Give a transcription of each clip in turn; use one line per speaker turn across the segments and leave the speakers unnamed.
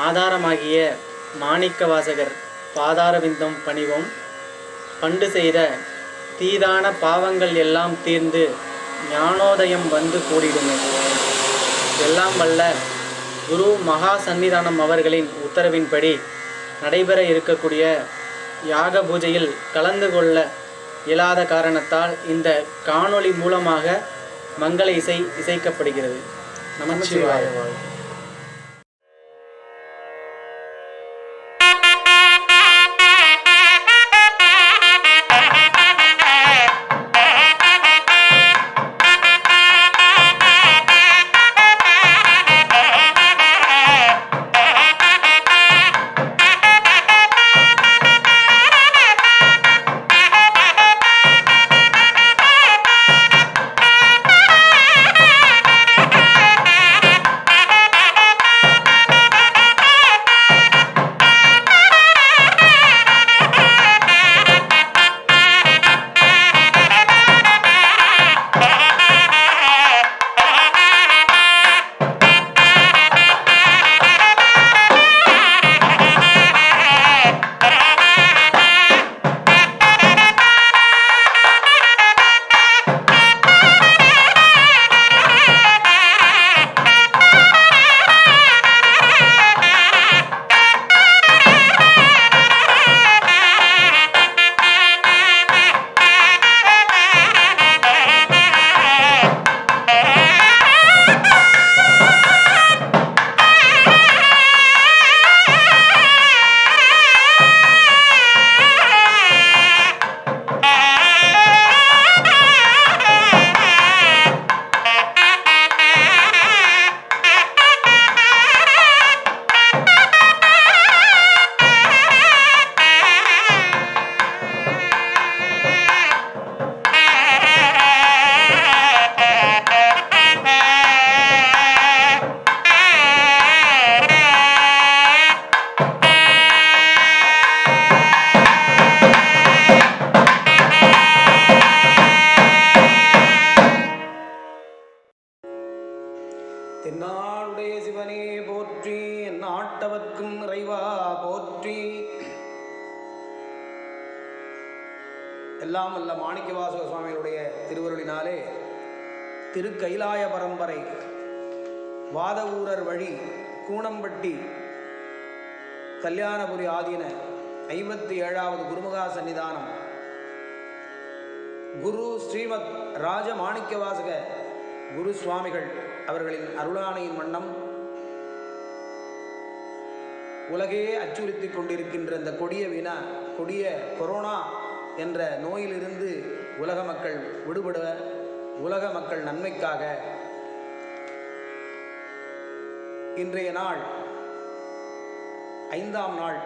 ஆதாரமாகிய மாணிக்கவாசகர் பாதாரவிந்தம் பணிவோம். பண்டு செய்த தீதான பாவங்கள் எல்லாம் தீர்ந்து ஞானோதயம் வந்து கூடிடுமே. எல்லாம் வல்ல குரு மகா சந்நிதானம் அவர்களின் உத்தரவின்படி நடைபெற இருக்கக்கூடிய யாக பூஜையில் கலந்து கொள்ள இயலாத காரணத்தால் இந்த காணொளி மூலமாக மங்கள இசை இசைக்கப்படுகிறது. நமச்சிவாய.
தென்னாடுடைய சிவனே போற்றி, எந்நாட்டவர்க்கும் இறைவா போற்றி. எல்லாம் வல்ல மாணிக்கவாசக சுவாமிகளுடைய திருவருளினாலே திருக்கைலாய பரம்பரை வாதவூரர் வழி கூணம்பட்டி கல்யாணபுரி ஆதீன 57வது குருமகா சன்னிதானம் குரு ஸ்ரீமத் ராஜ மாணிக்கவாசக குரு சுவாமிகள் அவர்களின் அருளாணையின் வண்ணம் உலகையே அச்சுறுத்தி கொண்டிருக்கின்ற இந்த கொடிய கொரோனா என்ற நோயிலிருந்து உலக மக்கள் விடுபட, உலக மக்கள் நன்மைக்காக இன்றைய நாள் 5ஆம் நாள்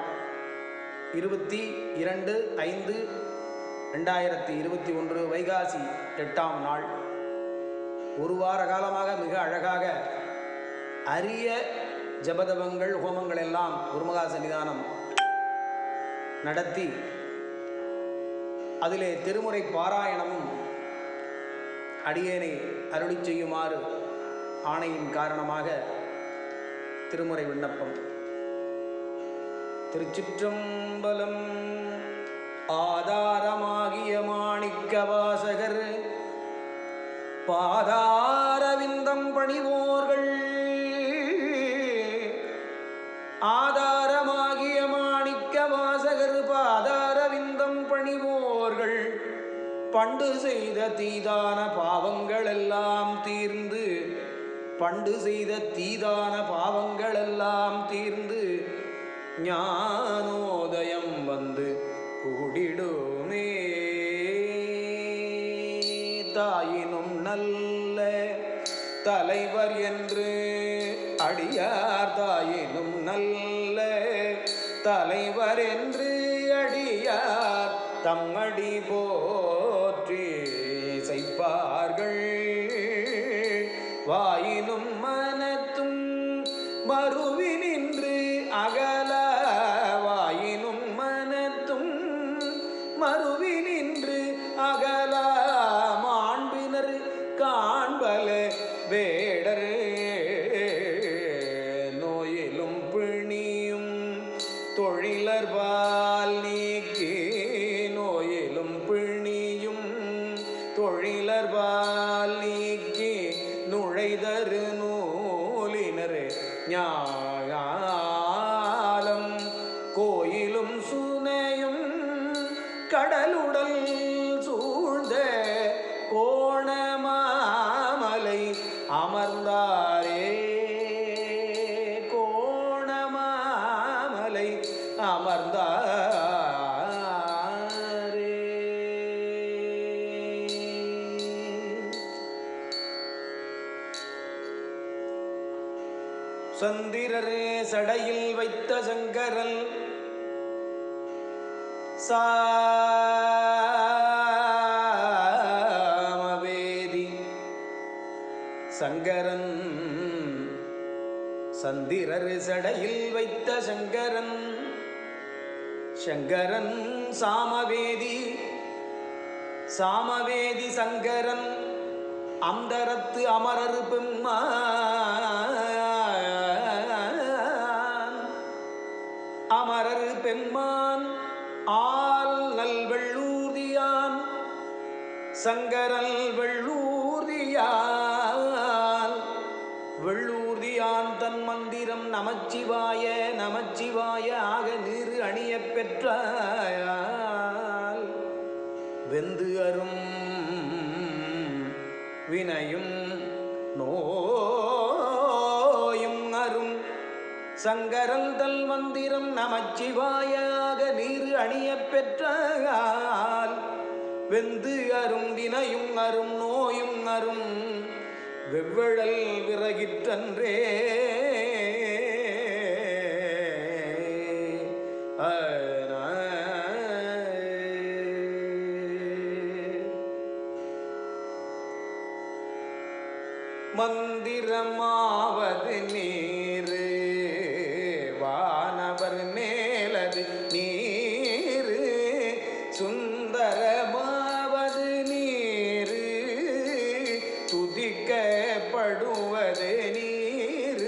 22/5/2021 வைகாசி 8ஆம் நாள். ஒரு வார காலமாக மிக அழகாக அரிய ஜபதபங்கள் ஹோமங்கள் எல்லாம் குருமகா சன்னிதானம் நடத்தி அதிலே திருமுறை பாராயணமும் அடியேனை அருளி செய்யுமாறு ஆணையின் காரணமாக திருமுறை விண்ணப்பம். திருச்சிற்றம்பலம். ஆதாரமாகிய மாணிக்கவாசகர் பாதாரவிந்தம் பணிவோர்கள், ஆதாரமாகிய மாணிக்கவாசகர் பாதாரவிந்தம் பணிவோர்கள், பண்டு செய்த தீதான பாவங்கள் எல்லாம் தீர்ந்து, பண்டு செய்த தீதான பாவங்கள் எல்லாம் தீர்ந்து ஞானோதயம் வந்து கூடிடுமே. தாயினும் நல்ல தலைவர் என்று அடியார், தாயினும் நல்ல தலைவர் என்று அடியார் தம்மடி போற்றி செய்ப்பார்கள். வாயினும் மனத்தும் மறுவி நின்று அகல, வாயினும் மனத்தும் மறுவி நின்று அகல மாண்பினர் காண்பல வேடர். நோயிலும் பிணி தொழிலர்பால் நீக்கி நோயிலும் பிணியும் தொழிலர்பால் நீக்கி நுழைதரு நூலினர் ஞாலம் கோயிலும் சுனையும் கடலுடல் சூழ்ந்த கோணமாமலை அமர்ந்தாரே கோணமாமலை அமர்ந்தாரே. சந்திரரே சடையில் வைத்த சங்கரன் சாமவேதி சங்கரன் சந்திரர் சடையில் வைத்த சங்கரன் சங்கரன் சாமவேதி சாமவேதி சங்கரன் அந்தரத்து அமரர் பெம்மான் அமரர் பெம்மான் ஆல் நல்வெள்ளூதியான் சங்கரல் வெள்ளூதியான் வெள்ளூதியான் தன் மந்திரம் நமச்சிவாய நமச்சிவாய ஆக நீர் அணிய பெற்றால் வெந்து அரும் வினையும் நோயும் அரும் சங்கரல் தல் மந்திரம் நமச்சிவாயாக நீர் அணிய பெற்றால் வெந்து அரும் வினையும் அரும் நோயும் அரும் வெவ்வழல் விறகிற்றன்றே. மந்திரமாவது நீர் வானவர் மேலது நீர் சுந்தரமாவது நீர் துதிக்கப்படுவது நீர்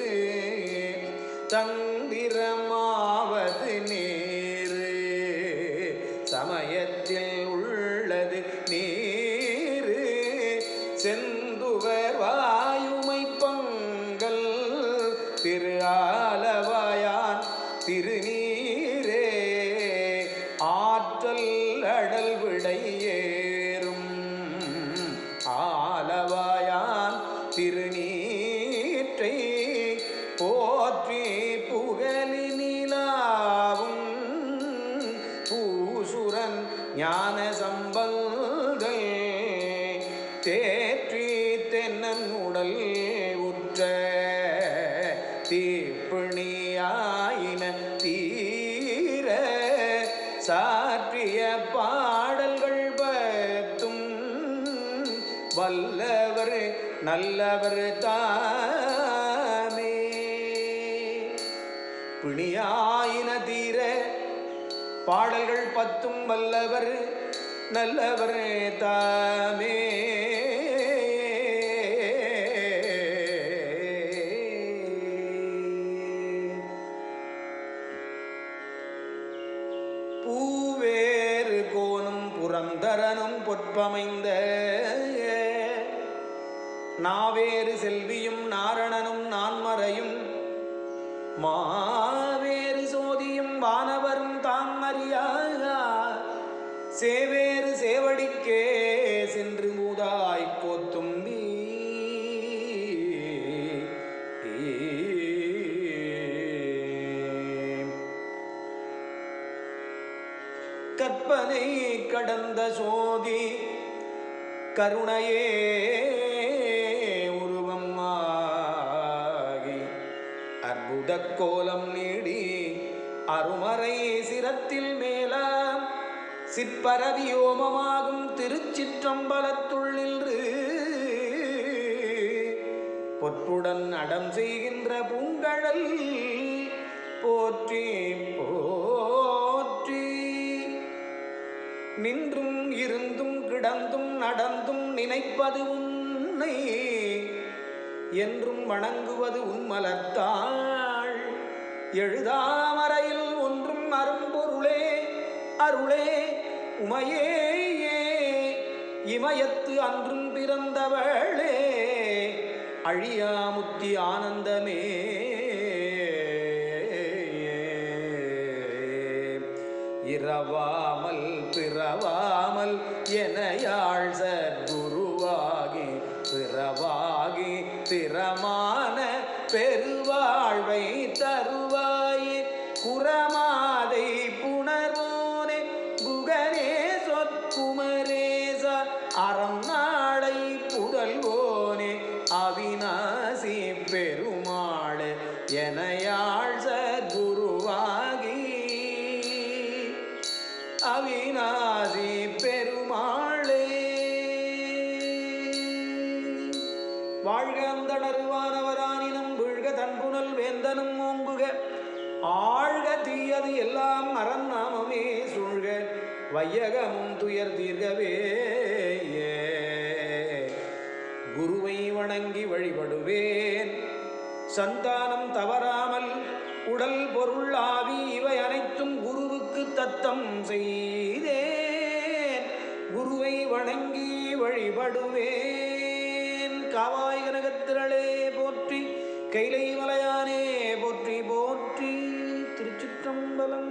தந்திரமாவது நீர் சமயத்தில் உள்ளது நீர் செந்துவர் வாயுமை பங்கல் திரு ஆலவாயான் திருநீரே ஆற்றல் அடல் விடையேறும் ஆலவாயான் திருநீற்றை போற்றி புகழி நிலாவும் பூசுரன் ஞான சம்பந்தல் தேற்றி தென்னன் உடல் உற்ற தீப்பிணியாயின தீர சாற்றிய பாடல்கள் பத்தும் வல்லவர் நல்லவர் தாமே பிணியாயின தீர பாடல்கள் பத்தும் வல்லவர் நல்லவர் தாமே. பூவேறு கோனும் புரந்தரனும் பொற்பமைந்த நாவேறு செல்வியும் நாரணனும் நான்மறையும் மாவேறு சோதியும் வானவரும் தாம் அறியா சேவேறு சேவடிக்கே சென்று மூதாய் கோத்தும்பி கற்பனை கடந்த சோதி கருணையே உருவம் ஆகி அற்புத கோலம் நீடி அருமறை சிரத்தில் மேலாம் சிற்பரவியோமமாகும் திருச்சிற்றம்பலத்துள் நின்று பொற்புடன் அடம் செய்கின்ற பூங்கழல் போற்றி போற்றி. நின்றும் இருந்தும் கிடந்தும் நடந்தும் நினைப்பது உன்னை என்றும் வணங்குவது உன்மலத்தாள் எழுதாமறையில் ஒன்றும் அருளே உமையே இமயத்து அன்றும் பிறந்தவளே அழியாமுத்தி ஆனந்தமே இரவாமல் பிறவாமல் எனையாள் சத்குருவாகி பிறவாகி திறமான பெருவாழ்வை தருவாயே குரமாதை புணர்வோனே குகனே சொற்குமரேச அறம் நாளை புதல்வோனே அவிநாசி பெருமாள் எனையாள் சத்குருவாகி அவிநாசி பெருமாளே வாழ்க அந்தணருவானவரானினம் வீழ்க தன்புணல் வேந்தனும் ஓங்குக ஆழ்க தீயது எல்லாம் அறநாமமே சூழ்க வையகமும் துயர் தீர்கவே குருவை வணங்கி வழிபடுவேன் சந்தானம் தவறாமல் உடல் பொருள் ஆவி இவை அனைத்தும் குருவுக்கு தத்தம் செய்தேன் குருவை வணங்கி வழிபடுவேன் காவாய் கனகத்திரளே போற்றி கைலை மலையானே போற்றி போற்றி திருச்சிற்றம்பலம்.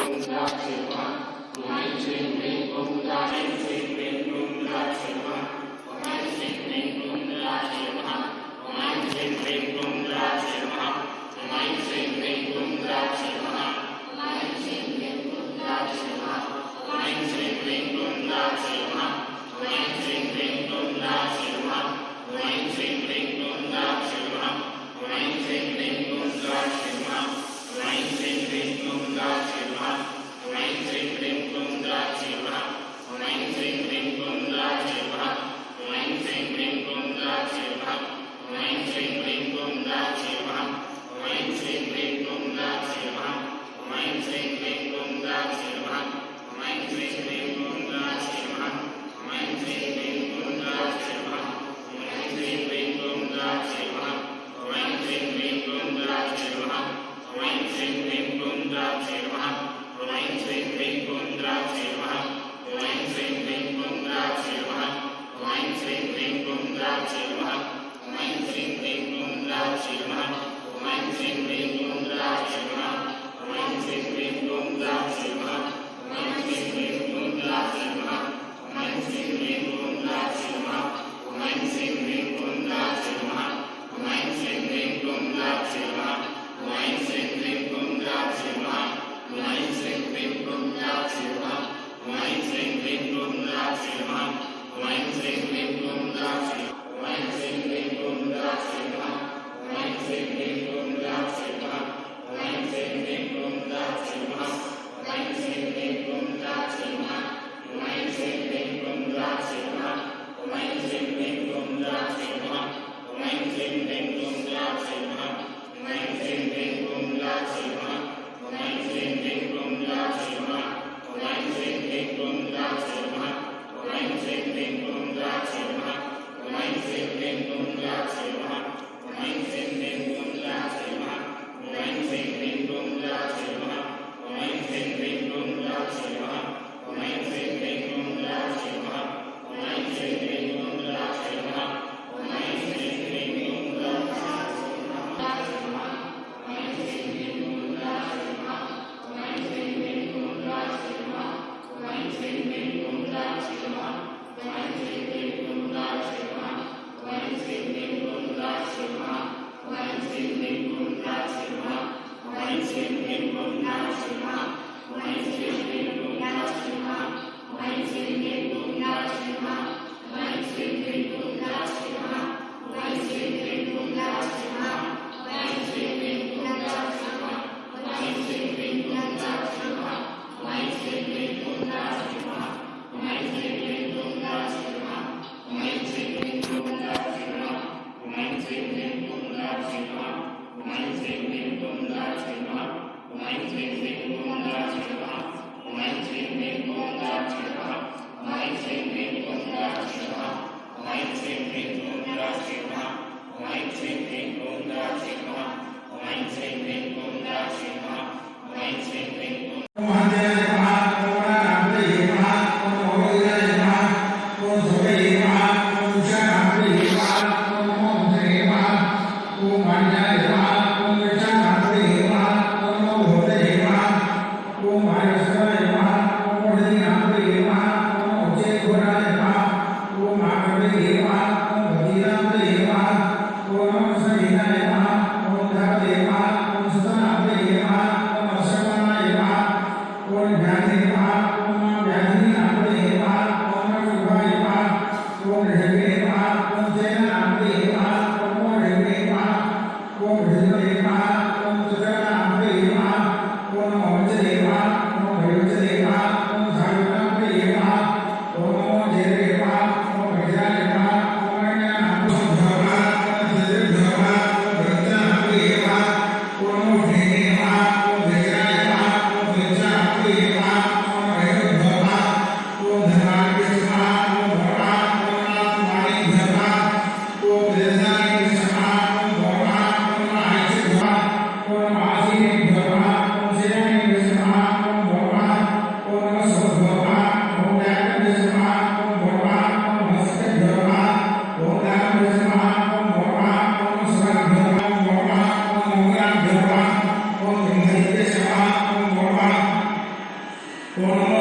Om Gracias.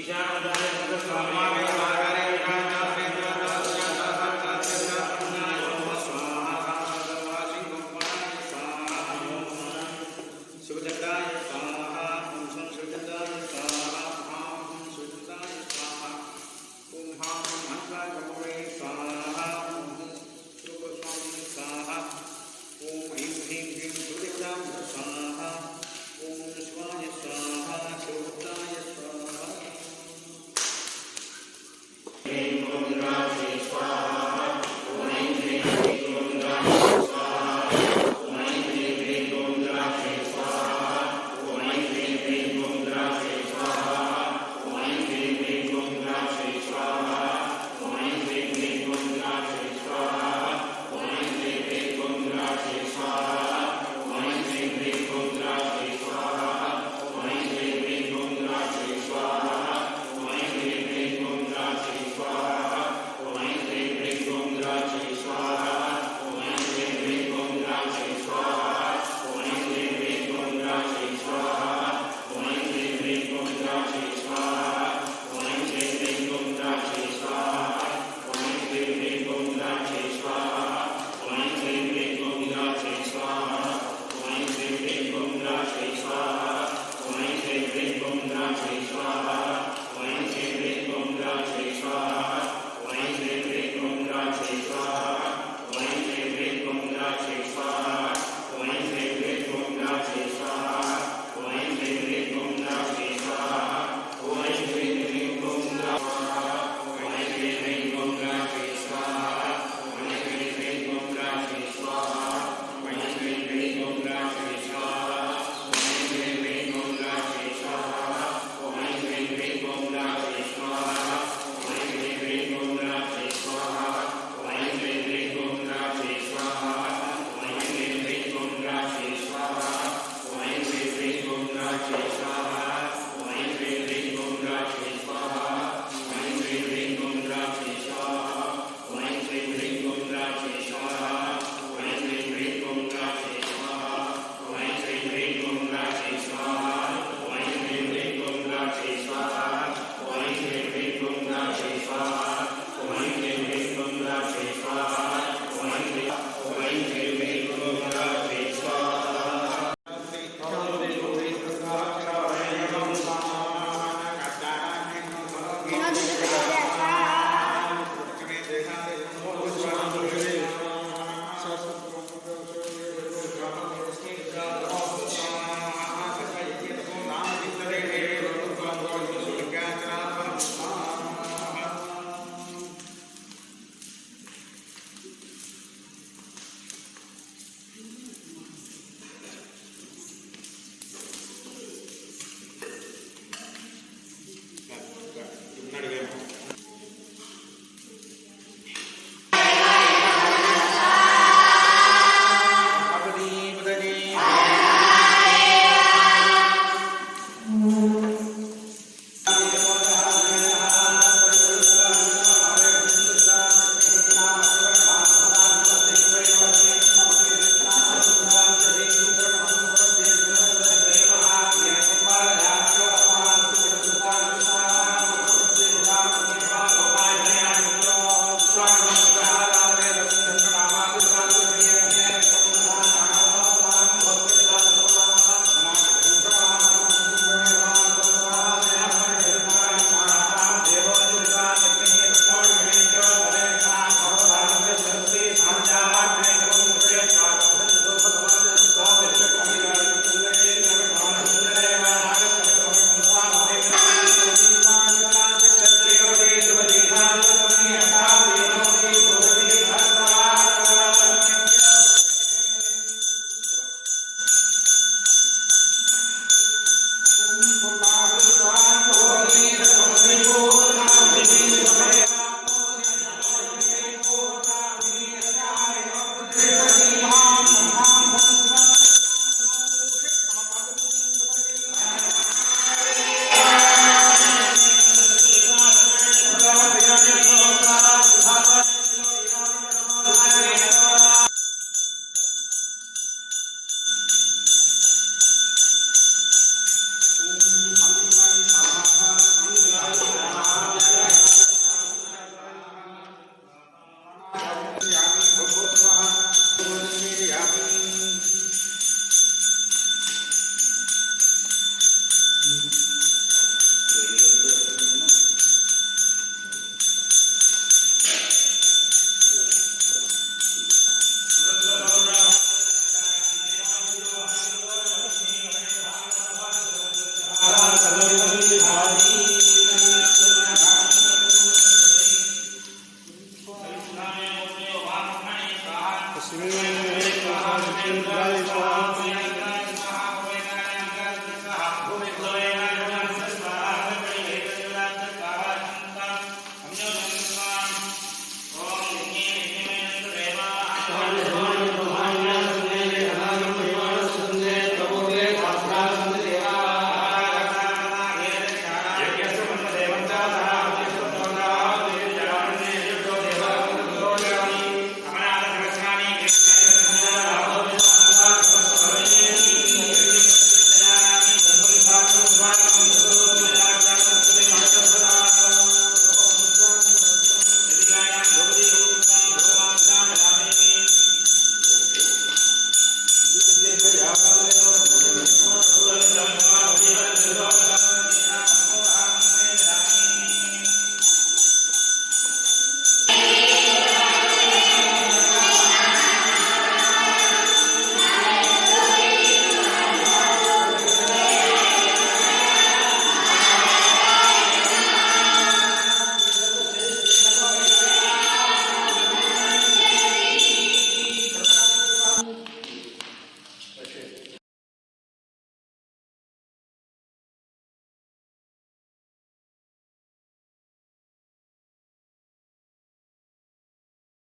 Gracias.